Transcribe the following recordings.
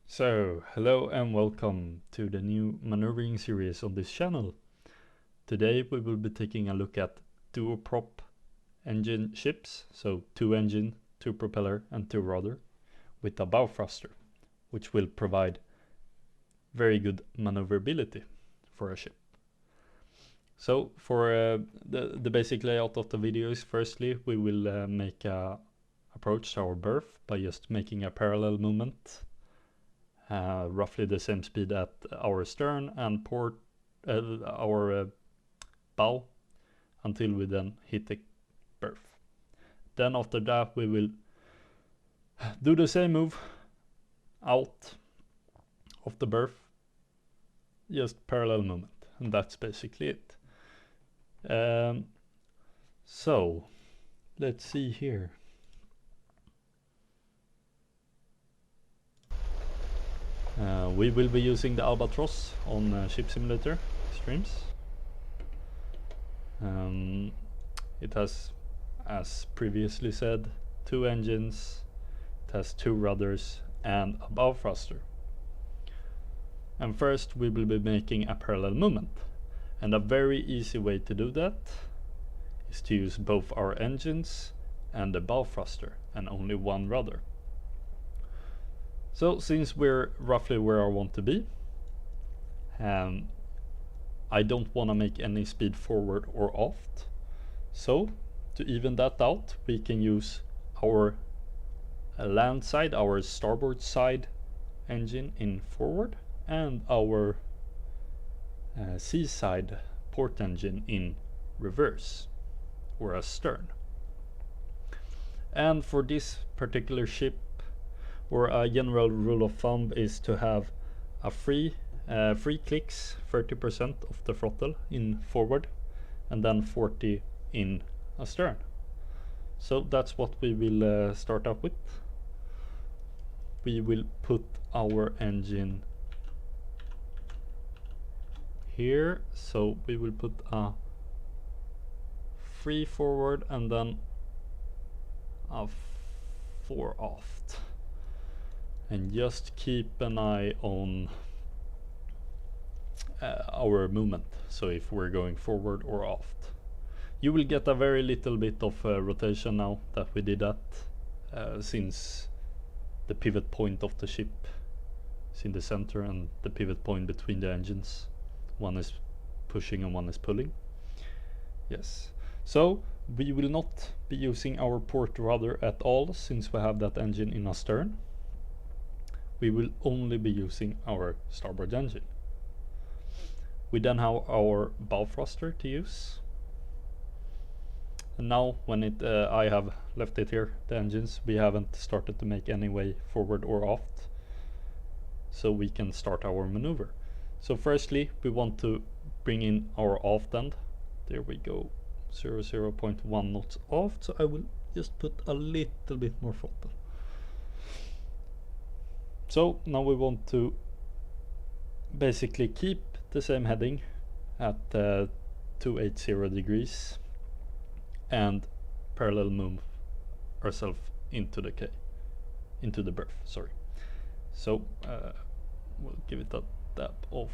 So, hello and welcome to the new maneuvering series on this channel. Today we will be taking a look at dual-prop engine ships, so 2 engine, 2 propeller and 2 rudder, with a bow thruster, which will provide very good maneuverability for a ship. So for the basic layout of the video is, firstly we will make a approach to our berth by just making a parallel movement, roughly the same speed at our stern and port, our bow, until we then hit the berth. Then after that we will do the same move out of the berth, just parallel movement, and that's basically it. So let's see here. We will be using the Albatross on Ship Simulator Extremes. It has, as previously said, 2 engines, it has 2 rudders and a bow thruster. And first we will be making a parallel movement, and a very easy way to do that is to use both our engines and the bow thruster and only one rudder. So since we're roughly where I want to be, I don't want to make any speed forward or aft. So to even that out, we can use our land side, our starboard side engine in forward, and our sea side port engine in reverse or astern. And for this particular ship, or a general rule of thumb is to have a free clicks, 30% of the throttle in forward and then 40 in astern. So that's what we will start up with. We will put our engine here, so we will put a free forward and then a 4 aft. And just keep an eye on our movement, so if we're going forward or aft. You will get a very little bit of rotation now that we did that, since the pivot point of the ship is in the center and the pivot point between the engines, one is pushing and one is pulling. Yes, so we will not be using our port rudder at all since we have that engine in astern. We will only be using our starboard engine. We then have our bow thruster to use. And now when I have left it here, the engines, we haven't started to make any way forward or aft, so we can start our maneuver. So firstly we want to bring in our aft end. There we go, 0.1 knots aft, so I will just put a little bit more throttle. So now we want to basically keep the same heading at 280 degrees and parallel move ourselves into the berth, sorry. So we'll give it a dab of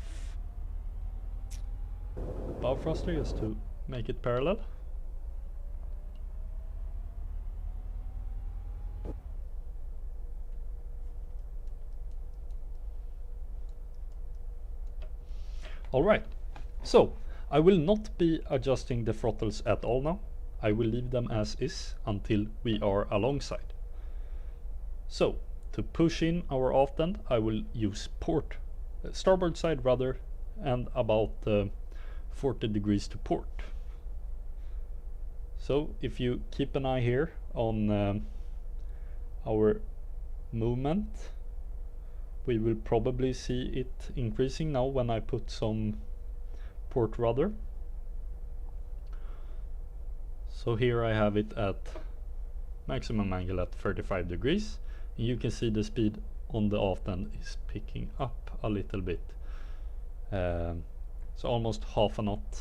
bow thruster just to make it parallel. Alright, so I will not be adjusting the throttles at all now. I will leave them as is until we are alongside. So to push in our aft end, I will use starboard side rudder and about 40 degrees to port. So if you keep an eye here on our movement, we will probably see it increasing now when I put some port rudder. So here I have it at maximum angle at 35 degrees. And you can see the speed on the aft end is picking up a little bit. So almost half a knot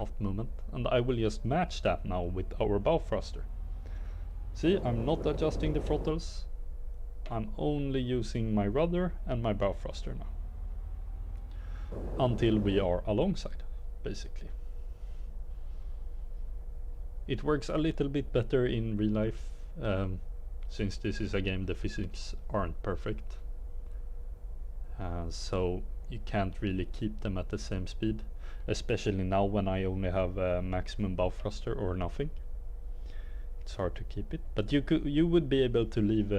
aft movement. And I will just match that now with our bow thruster. See, I'm not adjusting the throttles. I'm only using my rudder and my bow thruster now, until we are alongside, basically. It works a little bit better in real life, since this is a game the physics aren't perfect, so you can't really keep them at the same speed, especially now when I only have a maximum bow thruster or nothing. It's hard to keep it, but you would be able to leave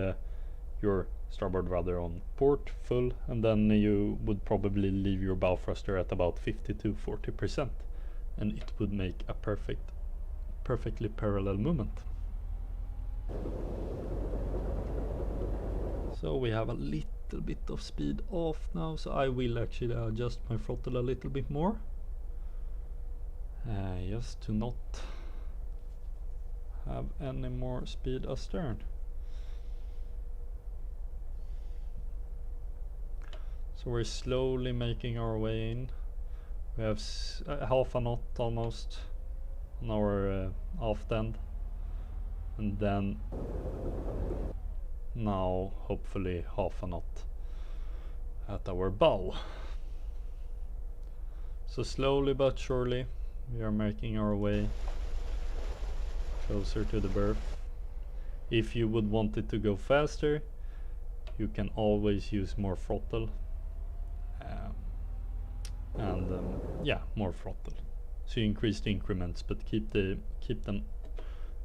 your starboard rudder on port full, and then you would probably leave your bow thruster at about 50 to 40%, and it would make a perfectly parallel movement. So we have a little bit of speed off now, so I will actually adjust my throttle a little bit more, just to not have any more speed astern. So we're slowly making our way in. We have half a knot almost on our aft end, and then now hopefully half a knot at our bow. So slowly but surely we are making our way closer to the berth. If you would want it to go faster, you can always use more throttle, yeah, more throttle. So you increase the increments, but keep them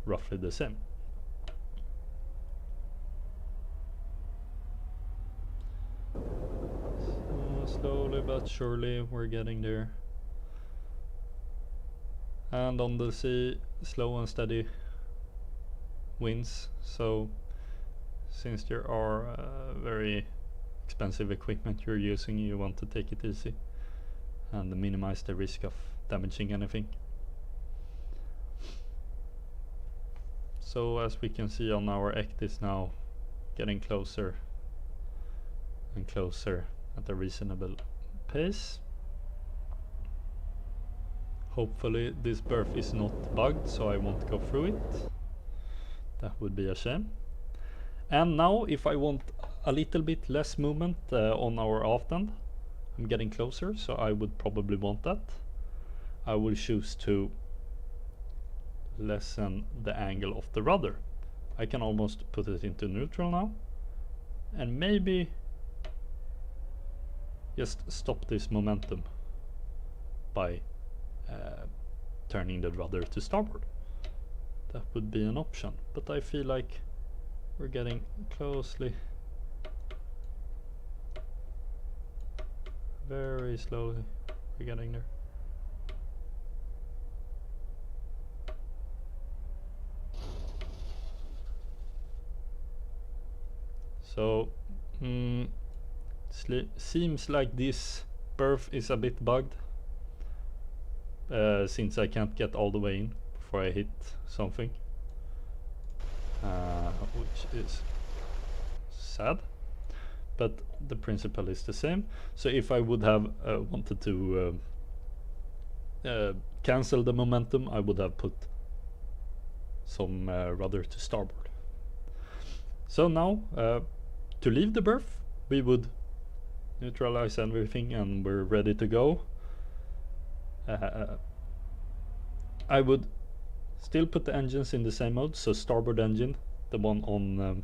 roughly the same. So slowly but surely we're getting there. And on the sea, slow and steady winds. So since there are very expensive equipment you're using, you want to take it easy and minimize the risk of damaging anything. So as we can see on our act is now getting closer and closer at a reasonable pace. Hopefully this berth is not bugged, so I won't go through it. That would be a shame. And now if I want a little bit less movement on our aft end, I'm getting closer, so I would probably want that. I will choose to lessen the angle of the rudder. I can almost put it into neutral now, and maybe just stop this momentum by turning the rudder to starboard. That would be an option, but I feel like we're getting closely, very slowly we're getting there. So seems like this berth is a bit bugged, since I can't get all the way in before I hit something, which is sad, but the principle is the same. So if I would have wanted to cancel the momentum, I would have put some rudder to starboard. So now to leave the berth, we would neutralize everything and we're ready to go. I would still put the engines in the same mode, so starboard engine, the one on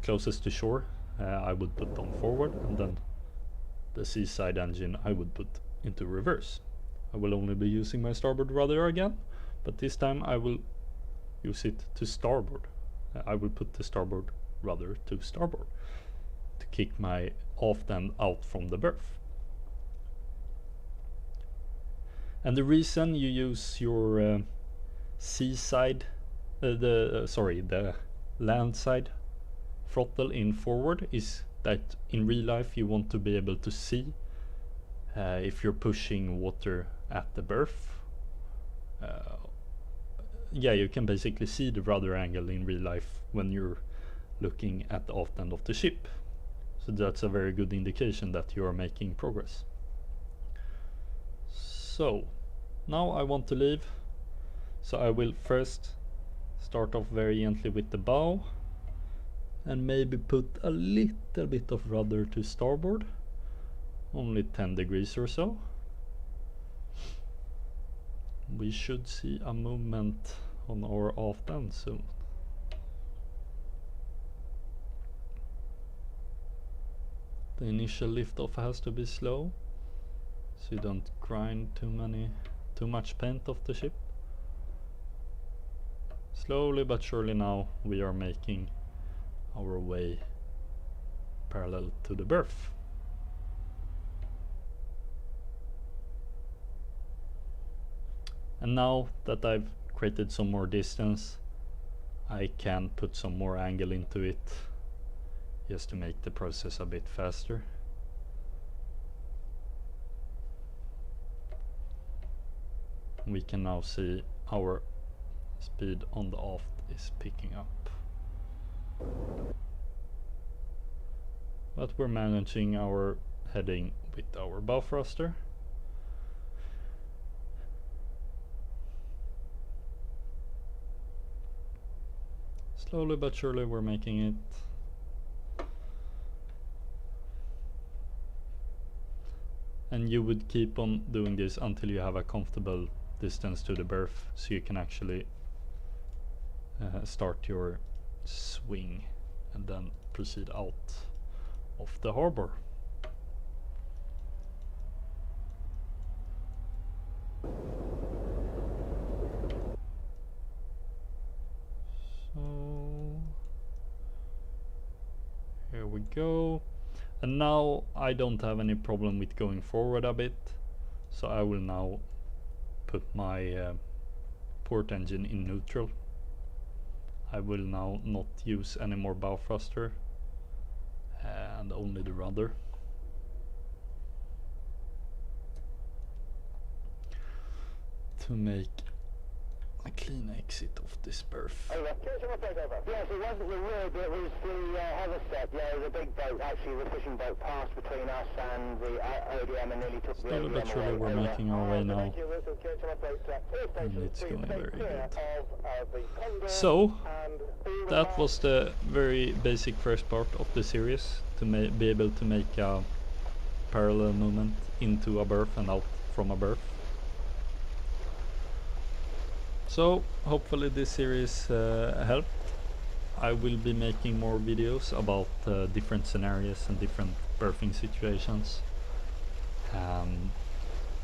closest to shore, I would put on forward, and then the seaside engine I would put into reverse. I will only be using my starboard rudder again, but this time I will use it to starboard. I will put the starboard rudder to starboard to kick my aft end out from the berth. And the reason you use your seaside, the land side throttle in forward is that in real life you want to be able to see if you're pushing water at the berth. Yeah, you can basically see the rudder angle in real life when you're looking at the aft end of the ship. So that's a very good indication that you are making progress. So now I want to leave, so I will first start off very gently with the bow, and maybe put a little bit of rudder to starboard, only 10 degrees or so. We should see a movement on our aft end soon. The initial liftoff has to be slow, so you don't grind too much paint off the ship. Slowly but surely now we are making our way parallel to the berth. And now that I've created some more distance, I can put some more angle into it just to make the process a bit faster. We can now see our speed on the aft is picking up. But we're managing our heading with our bow thruster. Slowly but surely we're making it. And you would keep on doing this until you have a comfortable distance to the berth, so you can actually start your swing and then proceed out of the harbor. So here we go. And now I don't have any problem with going forward a bit, so I will now put my port engine in neutral. I will now not use any more bow thruster and only the rudder. To make a clean exit of this berth. Over. Yes, it wasn't the rear bit, it was the hoverstep. Yeah, the big boat, actually the fishing boat passed between us and the ODM and nearly took the Slowly but surely we're making our way now, and it's going very good. So that was the very basic first part of the series, to be able to make a parallel movement into a berth and out from a berth. So hopefully this series helped. I will be making more videos about different scenarios and different berthing situations.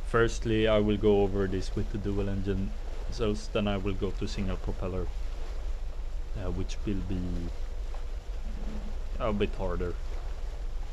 Firstly I will go over this with the dual engine cells, then I will go to single propeller, which will be a bit harder.